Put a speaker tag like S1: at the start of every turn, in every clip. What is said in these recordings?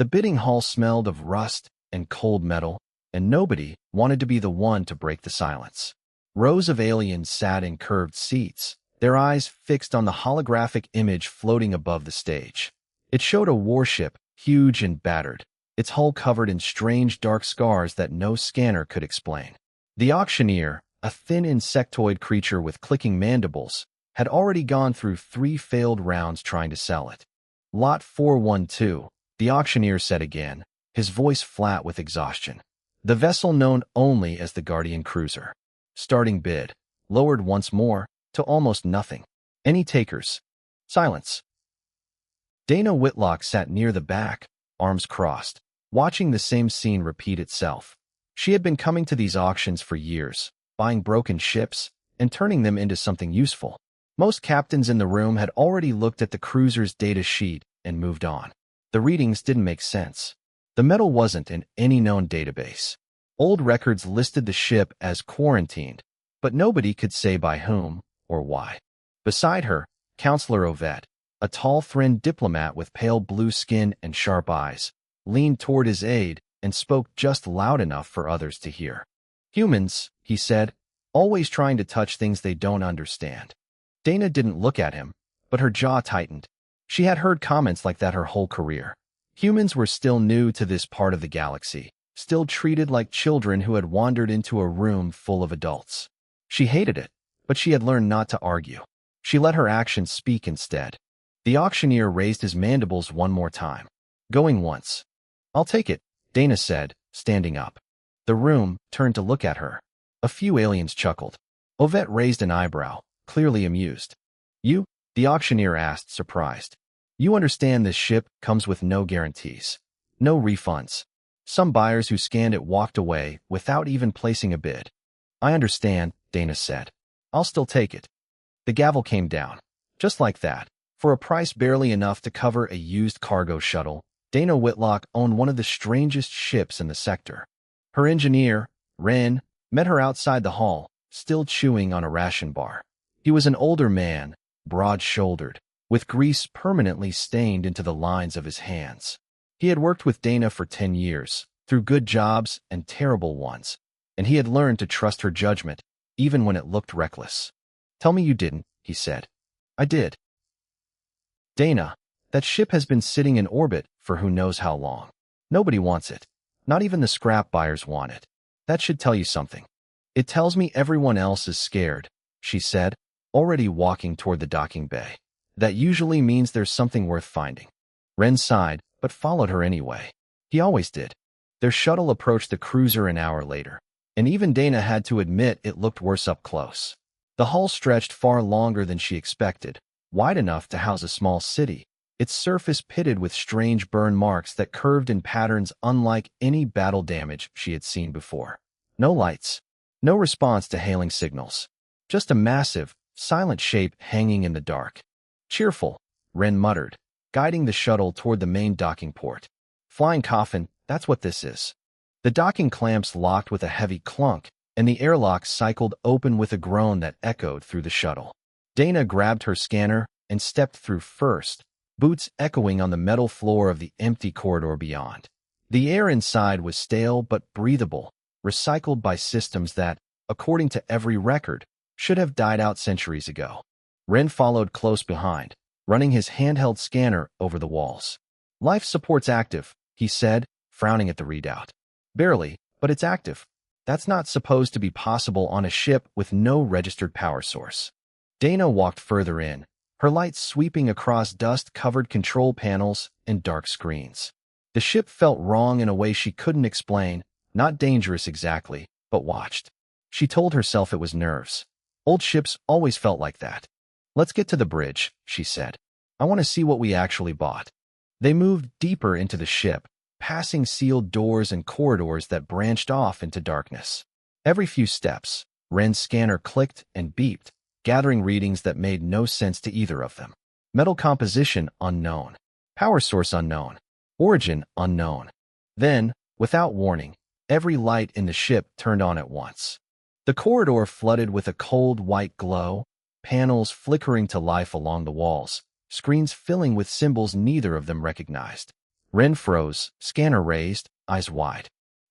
S1: The bidding hall smelled of rust and cold metal, and nobody wanted to be the one to break the silence. Rows of aliens sat in curved seats, their eyes fixed on the holographic image floating above the stage. It showed a warship, huge and battered, its hull covered in strange dark scars that no scanner could explain. The auctioneer, a thin insectoid creature with clicking mandibles, had already gone through 3 failed rounds trying to sell it. Lot 412, the auctioneer said again, his voice flat with exhaustion. The vessel known only as the Guardian Cruiser. Starting bid, lowered once more, to almost nothing. Any takers? Silence. Dana Whitlock sat near the back, arms crossed, watching the same scene repeat itself. She had been coming to these auctions for years, buying broken ships and turning them into something useful. Most captains in the room had already looked at the cruiser's data sheet and moved on. The readings didn't make sense. The metal wasn't in any known database. Old records listed the ship as quarantined, but nobody could say by whom or why. Beside her, Counselor Ovette, a tall, thin diplomat with pale blue skin and sharp eyes, leaned toward his aide and spoke just loud enough for others to hear. Humans, he said, always trying to touch things they don't understand. Dana didn't look at him, but her jaw tightened. She had heard comments like that her whole career. Humans were still new to this part of the galaxy, still treated like children who had wandered into a room full of adults. She hated it, but she had learned not to argue. She let her actions speak instead. The auctioneer raised his mandibles one more time. Going once. I'll take it, Dana said, standing up. The room turned to look at her. A few aliens chuckled. Ovette raised an eyebrow, clearly amused. You? The auctioneer asked, surprised. You understand this ship comes with no guarantees. No refunds. Some buyers who scanned it walked away without even placing a bid. I understand, Dana said. I'll still take it. The gavel came down. Just like that. For a price barely enough to cover a used cargo shuttle, Dana Whitlock owned one of the strangest ships in the sector. Her engineer, Ren, met her outside the hall, still chewing on a ration bar. He was an older man, broad-shouldered, with grease permanently stained into the lines of his hands. He had worked with Dana for 10 years, through good jobs and terrible ones, and he had learned to trust her judgment, even when it looked reckless. Tell me you didn't, he said. I did. Dana, that ship has been sitting in orbit for who knows how long. Nobody wants it. Not even the scrap buyers want it. That should tell you something. It tells me everyone else is scared, she said, already walking toward the docking bay. That usually means there's something worth finding. Ren sighed, but followed her anyway. He always did. Their shuttle approached the cruiser an hour later, and even Dana had to admit it looked worse up close. The hull stretched far longer than she expected, wide enough to house a small city, its surface pitted with strange burn marks that curved in patterns unlike any battle damage she had seen before. No lights, no response to hailing signals. Just a massive, silent shape hanging in the dark. Cheerful, Ren muttered, guiding the shuttle toward the main docking port. Flying coffin, that's what this is. The docking clamps locked with a heavy clunk, and the airlock cycled open with a groan that echoed through the shuttle. Dana grabbed her scanner and stepped through first, boots echoing on the metal floor of the empty corridor beyond. The air inside was stale but breathable, recycled by systems that, according to every record, should have died out centuries ago. Ren followed close behind, running his handheld scanner over the walls. Life support's active, he said, frowning at the readout. Barely, but it's active. That's not supposed to be possible on a ship with no registered power source. Dana walked further in, her lights sweeping across dust-covered control panels and dark screens. The ship felt wrong in a way she couldn't explain, not dangerous exactly, but watched. She told herself it was nerves. Old ships always felt like that. Let's get to the bridge, she said. I want to see what we actually bought. They moved deeper into the ship, passing sealed doors and corridors that branched off into darkness. Every few steps, Ren's scanner clicked and beeped, gathering readings that made no sense to either of them. Metal composition unknown. Power source unknown. Origin unknown. Then, without warning, every light in the ship turned on at once. The corridor flooded with a cold white glow, panels flickering to life along the walls, screens filling with symbols neither of them recognized. Ren froze, scanner raised, eyes wide.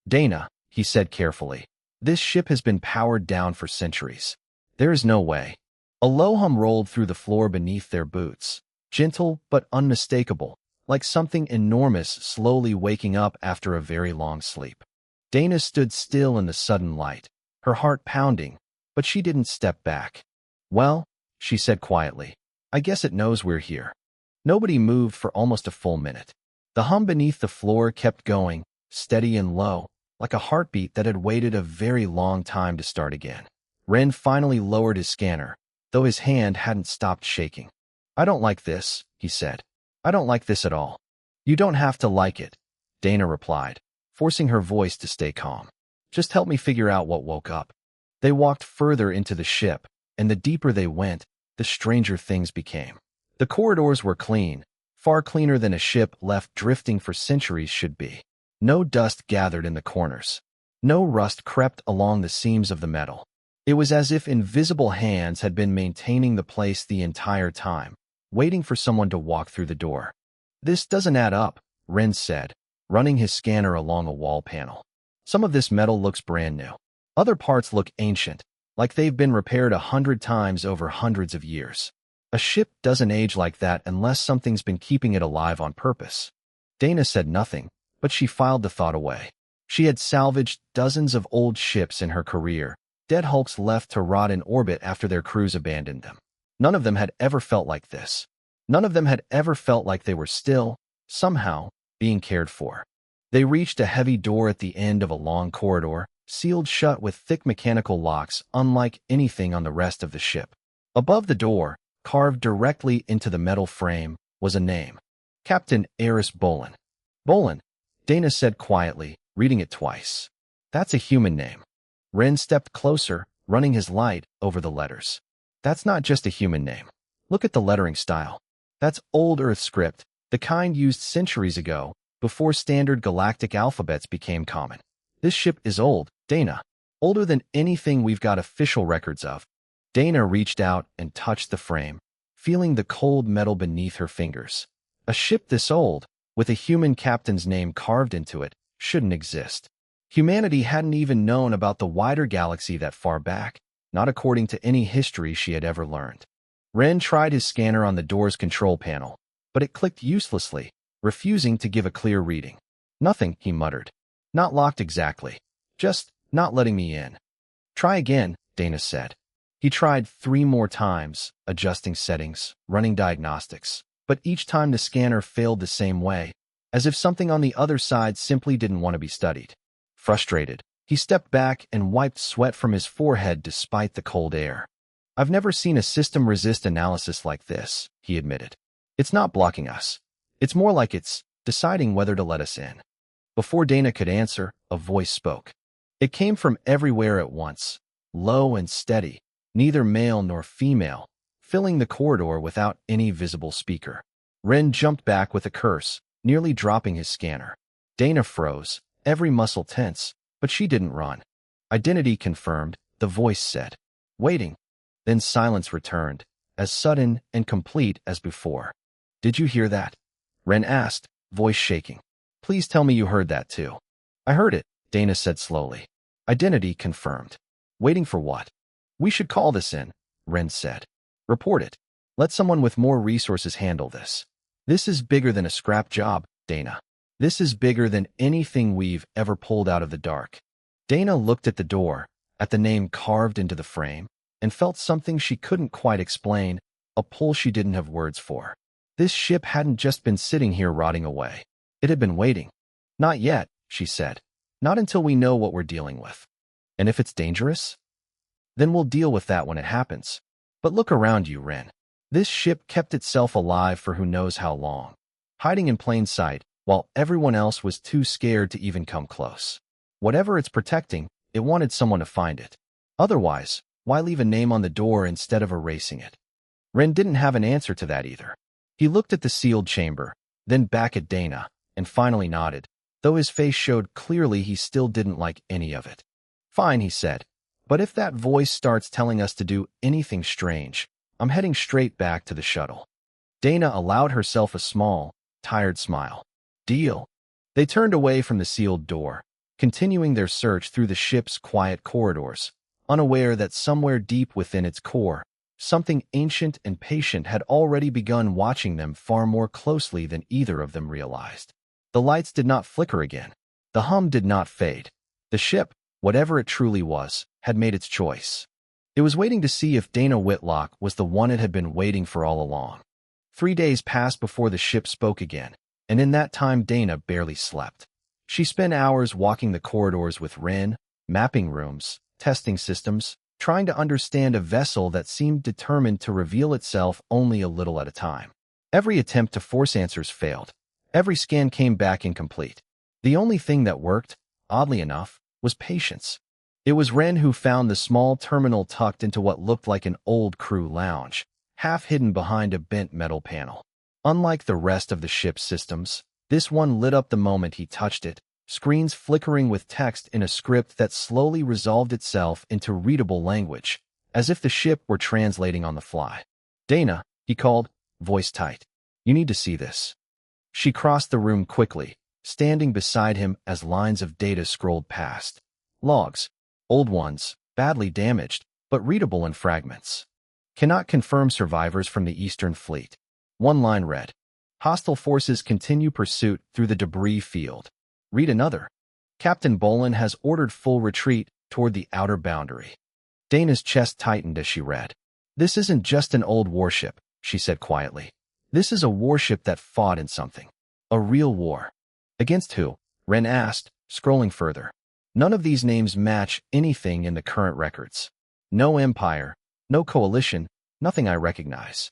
S1: Dana, he said carefully. This ship has been powered down for centuries. There is no way. A low hum rolled through the floor beneath their boots, gentle but unmistakable, like something enormous slowly waking up after a very long sleep. Dana stood still in the sudden light, her heart pounding, but she didn't step back. Well, she said quietly, I guess it knows we're here. Nobody moved for almost a full minute. The hum beneath the floor kept going, steady and low, like a heartbeat that had waited a very long time to start again. Ren finally lowered his scanner, though his hand hadn't stopped shaking. I don't like this, he said. I don't like this at all. You don't have to like it, Dana replied, forcing her voice to stay calm. Just help me figure out what woke up. They walked further into the ship, and the deeper they went, the stranger things became. The corridors were clean, far cleaner than a ship left drifting for centuries should be. No dust gathered in the corners. No rust crept along the seams of the metal. It was as if invisible hands had been maintaining the place the entire time, waiting for someone to walk through the door. This doesn't add up, Ren said, running his scanner along a wall panel. Some of this metal looks brand new. Other parts look ancient, like they've been repaired 100 times over hundreds of years. A ship doesn't age like that unless something's been keeping it alive on purpose. Dana said nothing, but she filed the thought away. She had salvaged dozens of old ships in her career, dead hulks left to rot in orbit after their crews abandoned them. None of them had ever felt like this. None of them had ever felt like they were still, somehow, being cared for. They reached a heavy door at the end of a long corridor, sealed shut with thick mechanical locks unlike anything on the rest of the ship. Above the door, carved directly into the metal frame, was a name. Captain Eris Bolin. Bolin, Dana said quietly, reading it twice. That's a human name. Ren stepped closer, running his light over the letters. That's not just a human name. Look at the lettering style. That's old Earth script, the kind used centuries ago, before standard galactic alphabets became common. This ship is old, Dana. Older than anything we've got official records of. Dana reached out and touched the frame, feeling the cold metal beneath her fingers. A ship this old, with a human captain's name carved into it, shouldn't exist. Humanity hadn't even known about the wider galaxy that far back, not according to any history she had ever learned. Ren tried his scanner on the door's control panel, but it clicked uselessly, refusing to give a clear reading. Nothing, he muttered. Not locked exactly. Just not letting me in. Try again, Dana said. He tried 3 more times, adjusting settings, running diagnostics, but each time the scanner failed the same way, as if something on the other side simply didn't want to be studied. Frustrated, he stepped back and wiped sweat from his forehead despite the cold air. I've never seen a system resist analysis like this, he admitted. It's not blocking us. It's more like it's deciding whether to let us in. Before Dana could answer, a voice spoke. It came from everywhere at once, low and steady, neither male nor female, filling the corridor without any visible speaker. Ren jumped back with a curse, nearly dropping his scanner. Dana froze, every muscle tense, but she didn't run. Identity confirmed, the voice said. Waiting. Then silence returned, as sudden and complete as before. Did you hear that? Ren asked, voice shaking. Please tell me you heard that too. I heard it, Dana said slowly. Identity confirmed. Waiting for what? We should call this in, Ren said. Report it. Let someone with more resources handle this. This is bigger than a scrap job, Dana. This is bigger than anything we've ever pulled out of the dark. Dana looked at the door, at the name carved into the frame, and felt something she couldn't quite explain, a pull she didn't have words for. This ship hadn't just been sitting here rotting away. It had been waiting. Not yet, she said. Not until we know what we're dealing with. And if it's dangerous? Then we'll deal with that when it happens. But look around you, Ren. This ship kept itself alive for who knows how long, hiding in plain sight, while everyone else was too scared to even come close. Whatever it's protecting, it wanted someone to find it. Otherwise, why leave a name on the door instead of erasing it? Ren didn't have an answer to that either. He looked at the sealed chamber, then back at Dana, and finally nodded, though his face showed clearly he still didn't like any of it. Fine, he said. But if that voice starts telling us to do anything strange, I'm heading straight back to the shuttle. Dana allowed herself a small, tired smile. Deal. They turned away from the sealed door, continuing their search through the ship's quiet corridors, unaware that somewhere deep within its core, something ancient and patient had already begun watching them far more closely than either of them realized. The lights did not flicker again. The hum did not fade. The ship, whatever it truly was, had made its choice. It was waiting to see if Dana Whitlock was the one it had been waiting for all along. 3 days passed before the ship spoke again, and in that time Dana barely slept. She spent hours walking the corridors with Ren, mapping rooms, testing systems, trying to understand a vessel that seemed determined to reveal itself only a little at a time. Every attempt to force answers failed. Every scan came back incomplete. The only thing that worked, oddly enough, was patience. It was Ren who found the small terminal tucked into what looked like an old crew lounge, half hidden behind a bent metal panel. Unlike the rest of the ship's systems, this one lit up the moment he touched it, screens flickering with text in a script that slowly resolved itself into readable language, as if the ship were translating on the fly. "Dana," he called, voice tight. "You need to see this." She crossed the room quickly, standing beside him as lines of data scrolled past. Logs. Old ones, badly damaged, but readable in fragments. "Cannot confirm survivors from the Eastern Fleet." One line read, "Hostile forces continue pursuit through the debris field." Read another. "Captain Bolin has ordered full retreat toward the outer boundary." Dana's chest tightened as she read. "This isn't just an old warship," she said quietly. "This is a warship that fought in something. A real war." "Against who?" Ren asked, scrolling further. None of these names match anything in the current records. No empire, no coalition, nothing I recognize.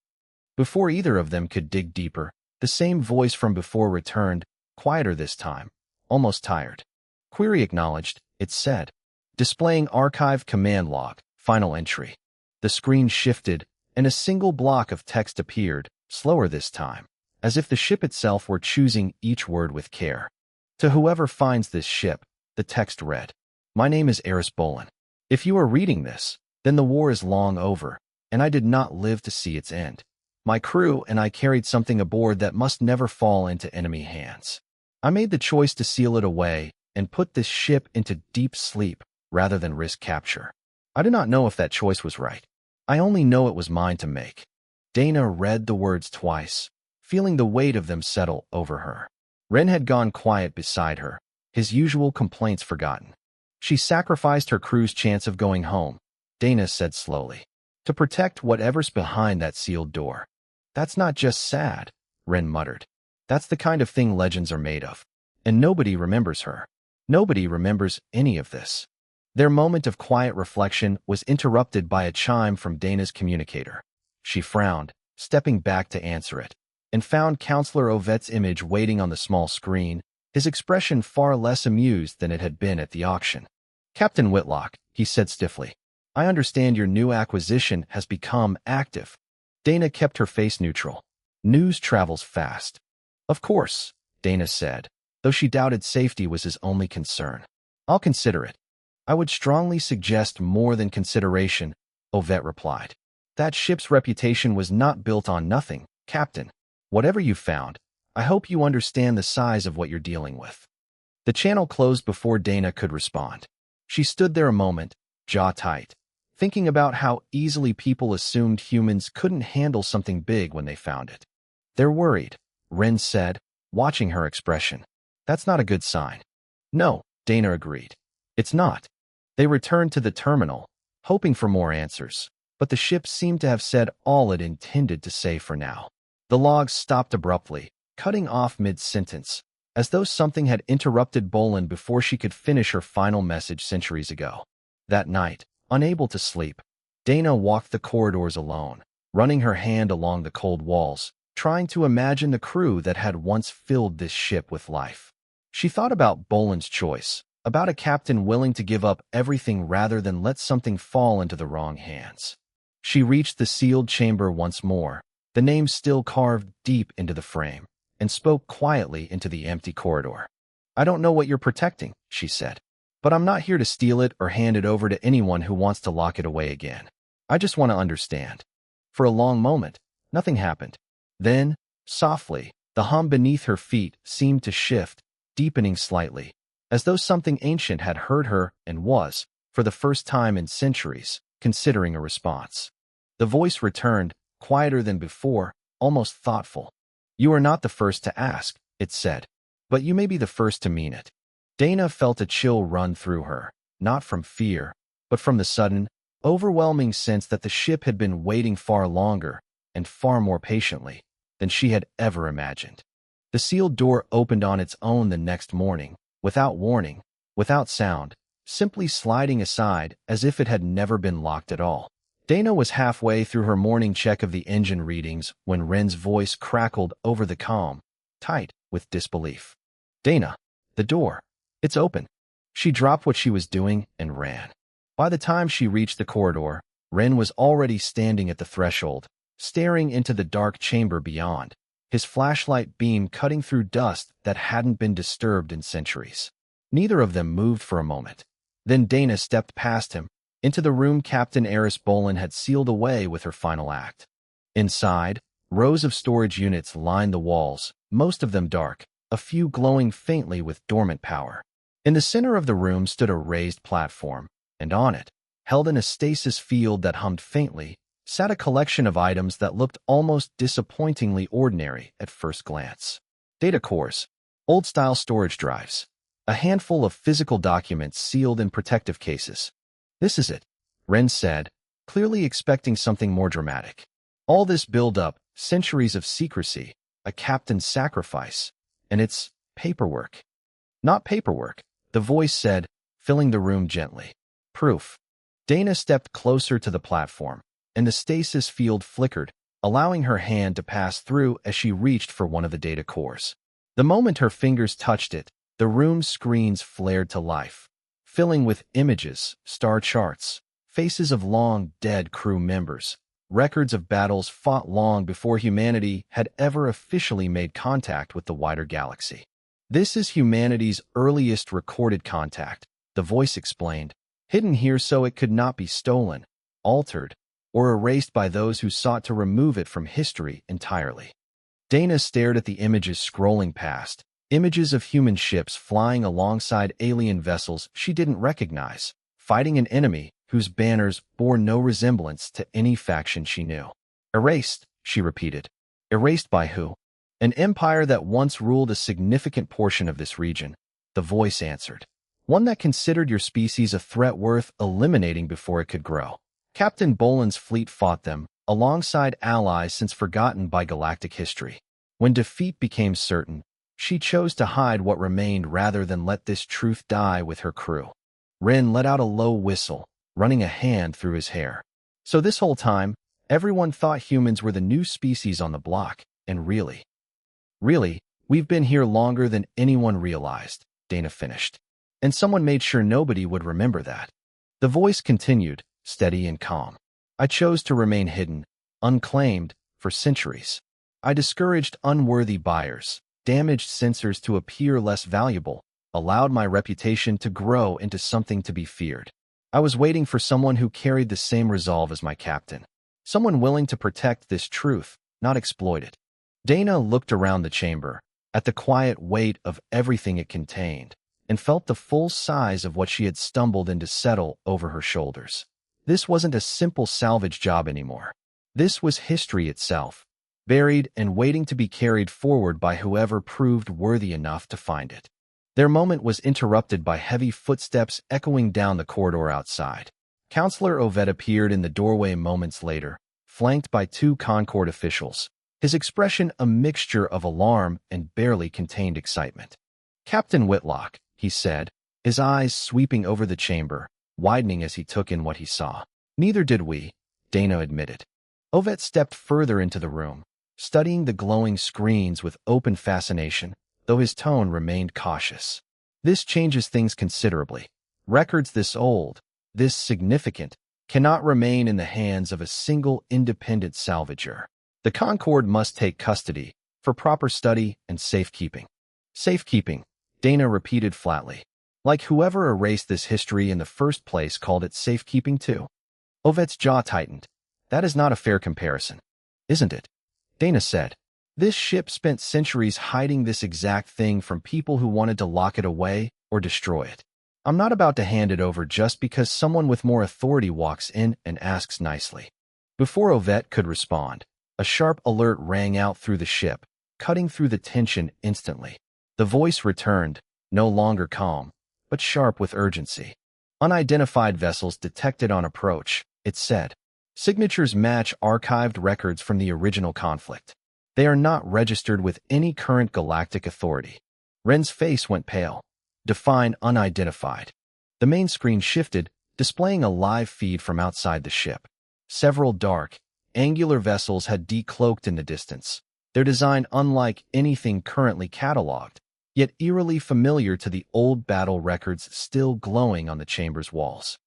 S1: Before either of them could dig deeper, the same voice from before returned, quieter this time, almost tired. "Query acknowledged," it said. "Displaying archived command log, final entry." The screen shifted, and a single block of text appeared, slower this time, as if the ship itself were choosing each word with care. "To whoever finds this ship," the text read, "My name is Eris Bolin. If you are reading this, then the war is long over, and I did not live to see its end. My crew and I carried something aboard that must never fall into enemy hands. I made the choice to seal it away and put this ship into deep sleep rather than risk capture. I do not know if that choice was right. I only know it was mine to make." Dana read the words twice, feeling the weight of them settle over her. Ren had gone quiet beside her, his usual complaints forgotten. "She sacrificed her crew's chance of going home," Dana said slowly, "to protect whatever's behind that sealed door." "That's not just sad," Ren muttered. "That's the kind of thing legends are made of. And nobody remembers her. Nobody remembers any of this." Their moment of quiet reflection was interrupted by a chime from Dana's communicator. She frowned, stepping back to answer it, and found Counselor Ovet's image waiting on the small screen, his expression far less amused than it had been at the auction. "Captain Whitlock," he said stiffly, "I understand your new acquisition has become active." Dana kept her face neutral. "News travels fast." "Of course," Dana said, though she doubted safety was his only concern. "I'll consider it." "I would strongly suggest more than consideration," Ovet replied. "That ship's reputation was not built on nothing, Captain. Whatever you found, I hope you understand the size of what you're dealing with." The channel closed before Dana could respond. She stood there a moment, jaw tight, thinking about how easily people assumed humans couldn't handle something big when they found it. "They're worried," Ren said, watching her expression. "That's not a good sign." "No," Dana agreed. "It's not." They returned to the terminal, hoping for more answers, but the ship seemed to have said all it intended to say for now. The logs stopped abruptly, cutting off mid-sentence, as though something had interrupted Bolin before she could finish her final message centuries ago. That night, unable to sleep, Dana walked the corridors alone, running her hand along the cold walls, trying to imagine the crew that had once filled this ship with life. She thought about Bolin's choice, about a captain willing to give up everything rather than let something fall into the wrong hands. She reached the sealed chamber once more, the name still carved deep into the frame, and spoke quietly into the empty corridor. "I don't know what you're protecting," she said, "but I'm not here to steal it or hand it over to anyone who wants to lock it away again. I just want to understand." For a long moment, nothing happened. Then, softly, The hum beneath her feet seemed to shift, deepening slightly, as though something ancient had heard her and was, for the first time in centuries, considering a response. The voice returned, quieter than before, almost thoughtful. "You are not the first to ask," it said, "but you may be the first to mean it." Dana felt a chill run through her, not from fear, but from the sudden, overwhelming sense that the ship had been waiting far longer and far more patiently than she had ever imagined. The sealed door opened on its own the next morning, without warning, without sound, simply sliding aside as if it had never been locked at all. Dana was halfway through her morning check of the engine readings when Ren's voice crackled over the comm, tight with disbelief. "Dana, the door. It's open." She dropped what she was doing and ran. By the time she reached the corridor, Ren was already standing at the threshold, staring into the dark chamber beyond, his flashlight beam cutting through dust that hadn't been disturbed in centuries. Neither of them moved for a moment. Then Dana stepped past him, into the room Captain Eris Bolin had sealed away with her final act. Inside, rows of storage units lined the walls, most of them dark, a few glowing faintly with dormant power. In the center of the room stood a raised platform, and on it, held in a stasis field that hummed faintly, sat a collection of items that looked almost disappointingly ordinary at first glance. Data cores, old-style storage drives, a handful of physical documents sealed in protective cases. "This is it," Ren said, clearly expecting something more dramatic. All this build-up, centuries of secrecy, a captain's sacrifice, and it's paperwork. "Not paperwork," the voice said, filling the room gently. "Proof." Dana stepped closer to the platform, and the stasis field flickered, allowing her hand to pass through as she reached for one of the data cores. The moment her fingers touched it, the room's screens flared to life, filling with images, star charts, faces of long-dead crew members, records of battles fought long before humanity had ever officially made contact with the wider galaxy. "This is humanity's earliest recorded contact," the voice explained, hidden here so it could not be stolen, altered, or erased by those who sought to remove it from history entirely. Dana stared at the images scrolling past, images of human ships flying alongside alien vessels she didn't recognize, fighting an enemy whose banners bore no resemblance to any faction she knew. "Erased," she repeated. "Erased by who?" "An empire that once ruled a significant portion of this region," the voice answered. "One that considered your species a threat worth eliminating before it could grow. Captain Bolin's fleet fought them, alongside allies since forgotten by galactic history. When defeat became certain, she chose to hide what remained rather than let this truth die with her crew." Ren let out a low whistle, running a hand through his hair. "So this whole time, everyone thought humans were the new species on the block, and really, we've been here longer than anyone realized," Dana finished. "And someone made sure nobody would remember that." The voice continued, steady and calm. "I chose to remain hidden, unclaimed, for centuries. I discouraged unworthy buyers, damaged sensors to appear less valuable, allowed my reputation to grow into something to be feared. I was waiting for someone who carried the same resolve as my captain. Someone willing to protect this truth, not exploit it." Dana looked around the chamber, at the quiet weight of everything it contained, and felt the full size of what she had stumbled in to settle over her shoulders. This wasn't a simple salvage job anymore. This was history itself, buried and waiting to be carried forward by whoever proved worthy enough to find it. Their moment was interrupted by heavy footsteps echoing down the corridor outside. Counselor Ovet appeared in the doorway moments later, flanked by two Concord officials, his expression a mixture of alarm and barely contained excitement. "Captain Whitlock," he said, his eyes sweeping over the chamber, widening as he took in what he saw. "Neither did we," Dana admitted. Ovet stepped further into the room, studying the glowing screens with open fascination, though his tone remained cautious. "This changes things considerably. Records this old, this significant, cannot remain in the hands of a single independent salvager. The Concord must take custody, for proper study and safekeeping." "Safekeeping," Dana repeated flatly. "Like whoever erased this history in the first place called it safekeeping too." Ovet's jaw tightened. "That is not a fair comparison." "Isn't it?" Dana said. This ship spent centuries hiding this exact thing from people who wanted to lock it away or destroy it. I'm not about to hand it over just because someone with more authority walks in and asks nicely." Before Ovette could respond, a sharp alert rang out through the ship, cutting through the tension instantly. The voice returned, no longer calm, but sharp with urgency. "Unidentified vessels detected on approach," it said. "Signatures match archived records from the original conflict. They are not registered with any current galactic authority." Ren's face went pale. "Define unidentified." The main screen shifted, displaying a live feed from outside the ship. Several dark, angular vessels had decloaked in the distance, their design unlike anything currently cataloged, yet eerily familiar to the old battle records still glowing on the chamber's walls.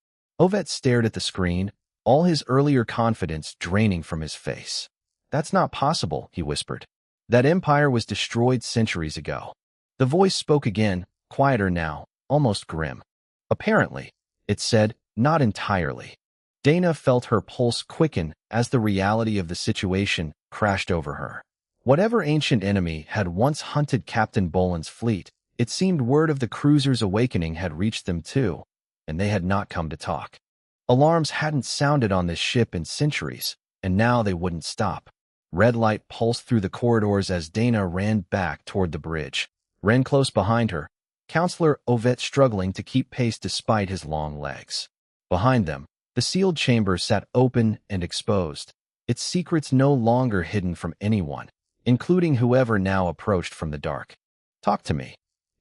S1: Ovette stared at the screen, all his earlier confidence draining from his face. "That's not possible," he whispered. "That empire was destroyed centuries ago." The voice spoke again, quieter now, almost grim. "Apparently," it said, "not entirely." Dana felt her pulse quicken as the reality of the situation crashed over her. Whatever ancient enemy had once hunted Captain Boland's fleet, it seemed word of the cruiser's awakening had reached them too, and they had not come to talk. Alarms hadn't sounded on this ship in centuries, and now they wouldn't stop. Red light pulsed through the corridors as Dana ran back toward the bridge. Ren close behind her, Counselor Ovette struggling to keep pace despite his long legs. Behind them, the sealed chamber sat open and exposed, its secrets no longer hidden from anyone, including whoever now approached from the dark. "Talk to me,"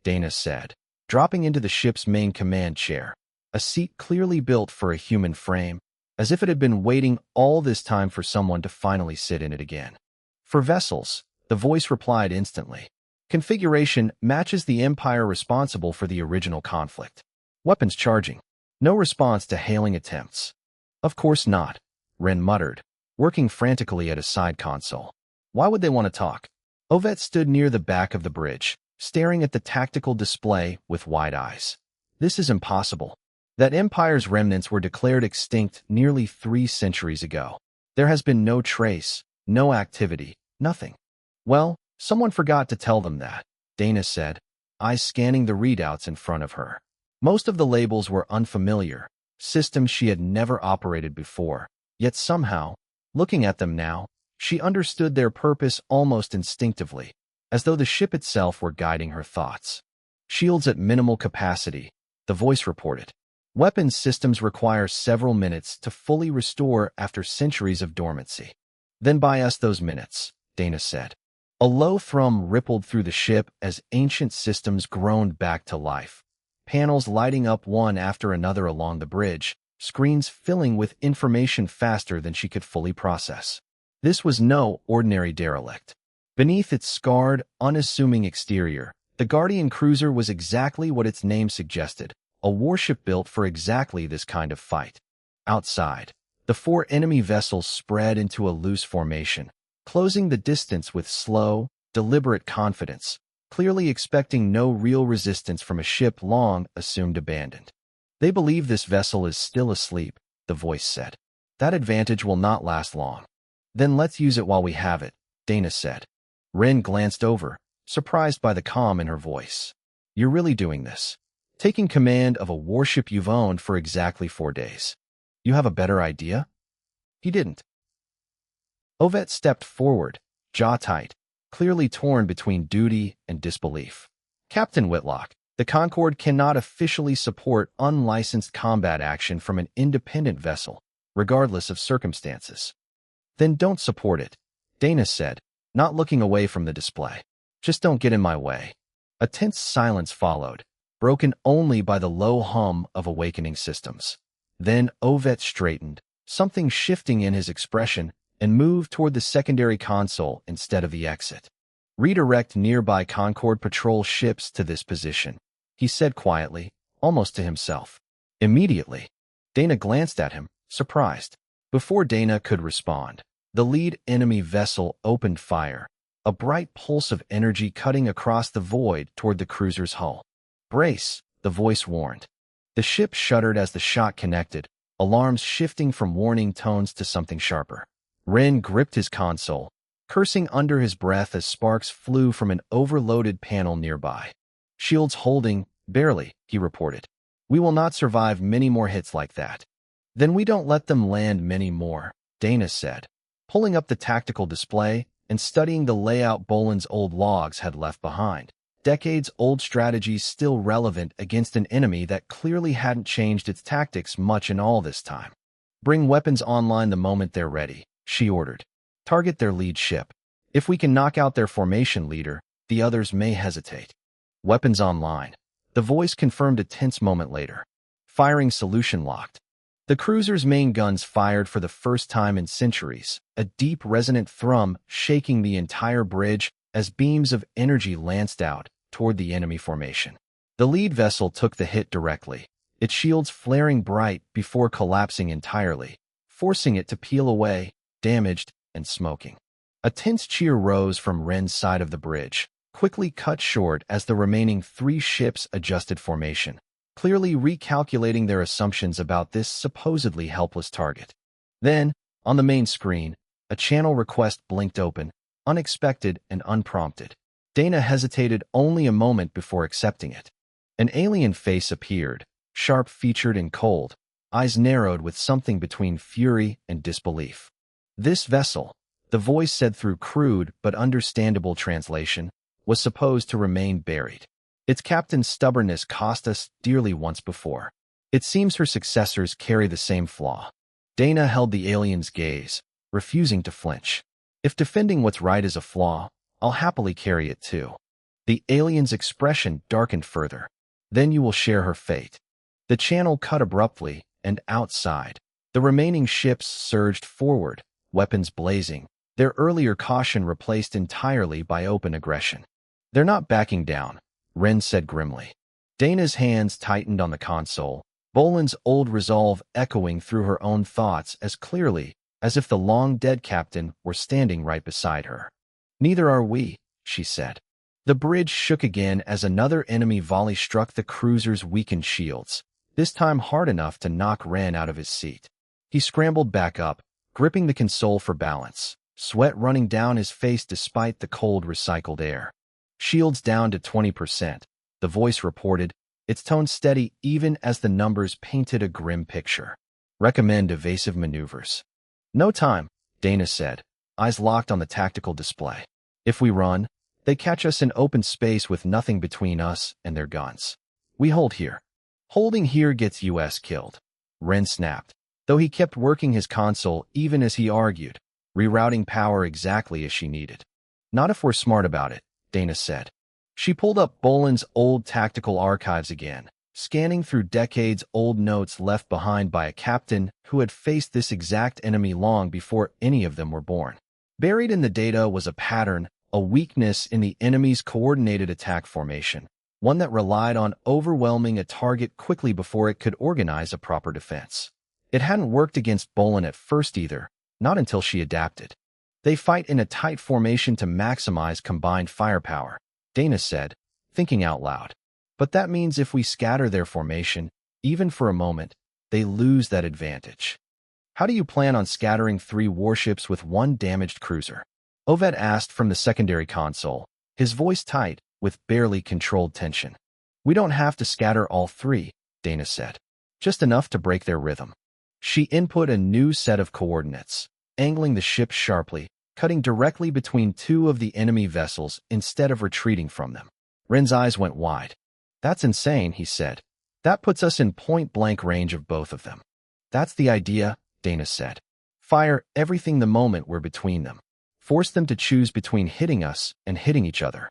S1: Dana said, dropping into the ship's main command chair, a seat clearly built for a human frame, as if it had been waiting all this time for someone to finally sit in it again. "For vessels," the voice replied instantly. "Configuration matches the empire responsible for the original conflict. Weapons charging." No response to hailing attempts. "Of course not," Ren muttered, working frantically at a side console. "Why would they want to talk?" Ovette stood near the back of the bridge, staring at the tactical display with wide eyes. "This is impossible. That empire's remnants were declared extinct nearly 3 centuries ago. There has been no trace, no activity, nothing." "Well, someone forgot to tell them that," Dana said, eyes scanning the readouts in front of her. Most of the labels were unfamiliar, systems she had never operated before, yet somehow, looking at them now, she understood their purpose almost instinctively, as though the ship itself were guiding her thoughts. "Shields at minimal capacity," the voice reported. "Weapons systems require several minutes to fully restore after centuries of dormancy." "Then buy us those minutes," Dana said. A low thrum rippled through the ship as ancient systems groaned back to life. Panels lighting up one after another along the bridge, screens filling with information faster than she could fully process. This was no ordinary derelict. Beneath its scarred, unassuming exterior, the Guardian cruiser was exactly what its name suggested, a warship built for exactly this kind of fight. Outside, the 4 enemy vessels spread into a loose formation, closing the distance with slow, deliberate confidence, clearly expecting no real resistance from a ship long assumed abandoned. "They believe this vessel is still asleep," the voice said. "That advantage will not last long." "Then let's use it while we have it," Dana said. Ren glanced over, surprised by the calm in her voice. "You're really doing this? Taking command of a warship you've owned for exactly 4 days. You have a better idea?" He didn't. Ovette stepped forward, jaw tight, clearly torn between duty and disbelief. "Captain Whitlock, the Concorde cannot officially support unlicensed combat action from an independent vessel, regardless of circumstances." "Then don't support it," Dana said, not looking away from the display. "Just don't get in my way." A tense silence followed, broken only by the low hum of awakening systems. Then Ovette straightened, something shifting in his expression, and moved toward the secondary console instead of the exit. "Redirect nearby Concorde patrol ships to this position," he said quietly, almost to himself. Immediately, Dana glanced at him, surprised. Before Dana could respond, the lead enemy vessel opened fire, a bright pulse of energy cutting across the void toward the cruiser's hull. "Brace," the voice warned. The ship shuddered as the shot connected, alarms shifting from warning tones to something sharper. Ren gripped his console, cursing under his breath as sparks flew from an overloaded panel nearby. "Shields holding, barely," he reported. "We will not survive many more hits like that." "Then we don't let them land many more," Dana said, pulling up the tactical display and studying the layout Boland's old logs had left behind. Decades-old strategies still relevant against an enemy that clearly hadn't changed its tactics much in all this time. "Bring weapons online the moment they're ready," she ordered. "Target their lead ship. If we can knock out their formation leader, the others may hesitate." "Weapons online," the voice confirmed a tense moment later. "Firing solution locked." The cruiser's main guns fired for the first time in centuries, a deep resonant thrum shaking the entire bridge as beams of energy lanced out toward the enemy formation. The lead vessel took the hit directly, its shields flaring bright before collapsing entirely, forcing it to peel away, damaged and smoking. A tense cheer rose from Ren's side of the bridge, quickly cut short as the remaining 3 ships adjusted formation, clearly recalculating their assumptions about this supposedly helpless target. Then, on the main screen, a channel request blinked open, unexpected and unprompted. Dana hesitated only a moment before accepting it. An alien face appeared, sharp-featured and cold, eyes narrowed with something between fury and disbelief. "This vessel," the voice said through crude but understandable translation, "was supposed to remain buried. Its captain's stubbornness cost us dearly once before. It seems her successors carry the same flaw." Dana held the alien's gaze, refusing to flinch. "If defending what's right is a flaw, I'll happily carry it too." The alien's expression darkened further. "Then you will share her fate." The channel cut abruptly, and outside, the remaining ships surged forward, weapons blazing, their earlier caution replaced entirely by open aggression. "They're not backing down," Ren said grimly. Dana's hands tightened on the console, Boland's old resolve echoing through her own thoughts as clearly as if the long-dead captain were standing right beside her. "Neither are we," she said. The bridge shook again as another enemy volley struck the cruiser's weakened shields, this time hard enough to knock Ren out of his seat. He scrambled back up, gripping the console for balance, sweat running down his face despite the cold recycled air. "Shields down to 20%, the voice reported, its tone steady even as the numbers painted a grim picture. "Recommend evasive maneuvers." "No time," Dana said, eyes locked on the tactical display. "If we run, they catch us in open space with nothing between us and their guns. We hold here. Holding here gets US killed." Ren snapped, though he kept working his console even as he argued, rerouting power exactly as she needed. "Not if we're smart about it," Dana said. She pulled up Boland's old tactical archives again, scanning through decades-old notes left behind by a captain who had faced this exact enemy long before any of them were born. Buried in the data was a pattern, a weakness in the enemy's coordinated attack formation, one that relied on overwhelming a target quickly before it could organize a proper defense. It hadn't worked against Boland at first either, not until she adapted. "They fight in a tight formation to maximize combined firepower," Dana said, thinking out loud. "But that means if we scatter their formation, even for a moment, they lose that advantage." "How do you plan on scattering 3 warships with 1 damaged cruiser?" Oved asked from the secondary console, his voice tight with barely controlled tension. "We don't have to scatter all 3, Dana said. "Just enough to break their rhythm." She input a new set of coordinates, angling the ship sharply, cutting directly between 2 of the enemy vessels instead of retreating from them. Ren's eyes went wide. "That's insane," he said. "That puts us in point-blank range of both of them." "That's the idea," Dana said. "Fire everything the moment we're between them. Force them to choose between hitting us and hitting each other."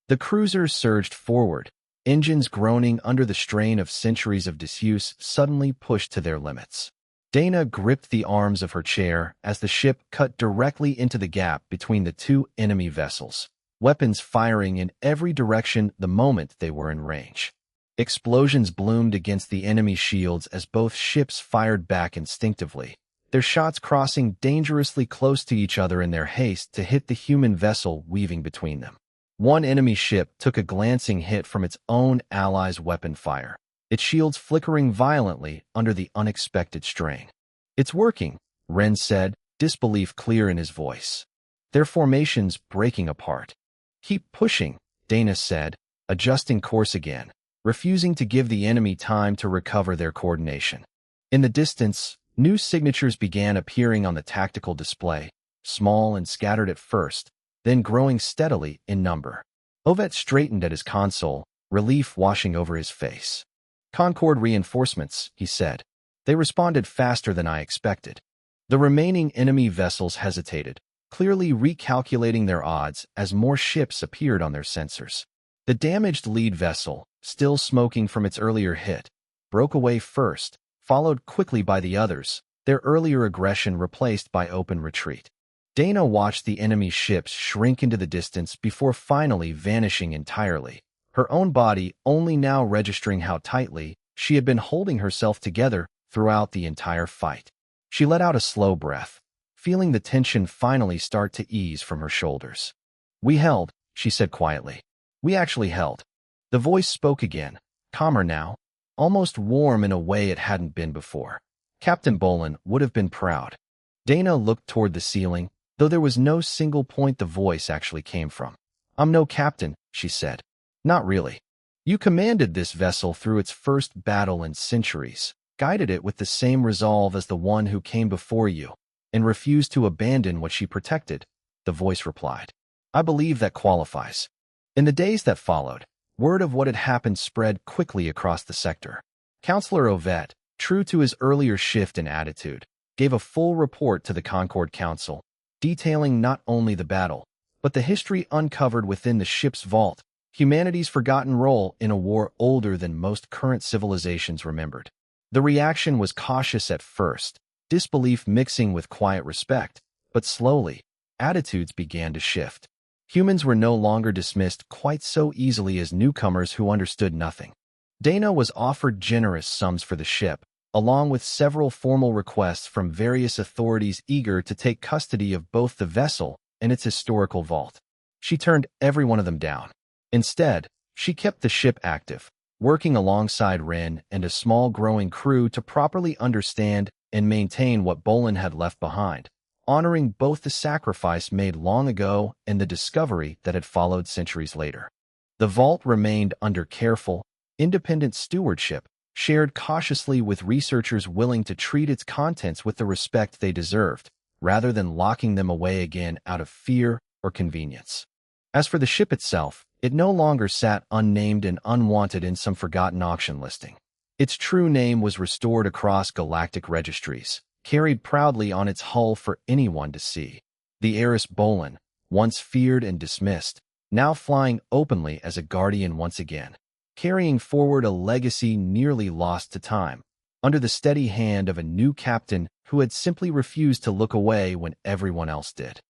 S1: The cruisers surged forward, engines groaning under the strain of centuries of disuse suddenly pushed to their limits. Dana gripped the arms of her chair as the ship cut directly into the gap between the 2 enemy vessels, weapons firing in every direction the moment they were in range. Explosions bloomed against the enemy shields as both ships fired back instinctively, their shots crossing dangerously close to each other in their haste to hit the human vessel weaving between them. One enemy ship took a glancing hit from its own allies' weapon fire, its shields flickering violently under the unexpected strain. "It's working," Ren said, disbelief clear in his voice. their formations breaking apart. "Keep pushing," Dana said, adjusting course again, refusing to give the enemy time to recover their coordination. In the distance, new signatures began appearing on the tactical display, small and scattered at first, then growing steadily in number. Ovet straightened at his console, relief washing over his face. "Concord reinforcements," he said. "They responded faster than I expected." The remaining enemy vessels hesitated, clearly recalculating their odds as more ships appeared on their sensors. The damaged lead vessel, still smoking from its earlier hit, broke away first, followed quickly by the others, their earlier aggression replaced by open retreat. Dana watched the enemy ships shrink into the distance before finally vanishing entirely, her own body only now registering how tightly she had been holding herself together throughout the entire fight. She let out a slow breath, feeling the tension finally start to ease from her shoulders. "We held," she said quietly. "We actually held." The voice spoke again, calmer now, almost warm in a way it hadn't been before. Captain Bolin would have been proud. Dana looked toward the ceiling, though there was no single point the voice actually came from. "I'm no captain," she said. "Not really. You commanded this vessel through its first battle in centuries, guided it with the same resolve as the one who came before you, and refused to abandon what she protected," the voice replied. "I believe that qualifies." In the days that followed, word of what had happened spread quickly across the sector. Counselor Ovet, true to his earlier shift in attitude, gave a full report to the Concord Council, detailing not only the battle, but the history uncovered within the ship's vault, humanity's forgotten role in a war older than most current civilizations remembered. The reaction was cautious at first, disbelief mixing with quiet respect, but slowly, attitudes began to shift. Humans were no longer dismissed quite so easily as newcomers who understood nothing. Dana was offered generous sums for the ship, along with several formal requests from various authorities eager to take custody of both the vessel and its historical vault. She turned every one of them down. Instead, she kept the ship active, working alongside Wren and a small growing crew to properly understand and maintain what Bolin had left behind, honoring both the sacrifice made long ago and the discovery that had followed centuries later. The vault remained under careful, independent stewardship, shared cautiously with researchers willing to treat its contents with the respect they deserved, rather than locking them away again out of fear or convenience. As for the ship itself, it no longer sat unnamed and unwanted in some forgotten auction listing. Its true name was restored across galactic registries, carried proudly on its hull for anyone to see. The heiress Bolin, once feared and dismissed, now flying openly as a guardian once again, carrying forward a legacy nearly lost to time, under the steady hand of a new captain who had simply refused to look away when everyone else did.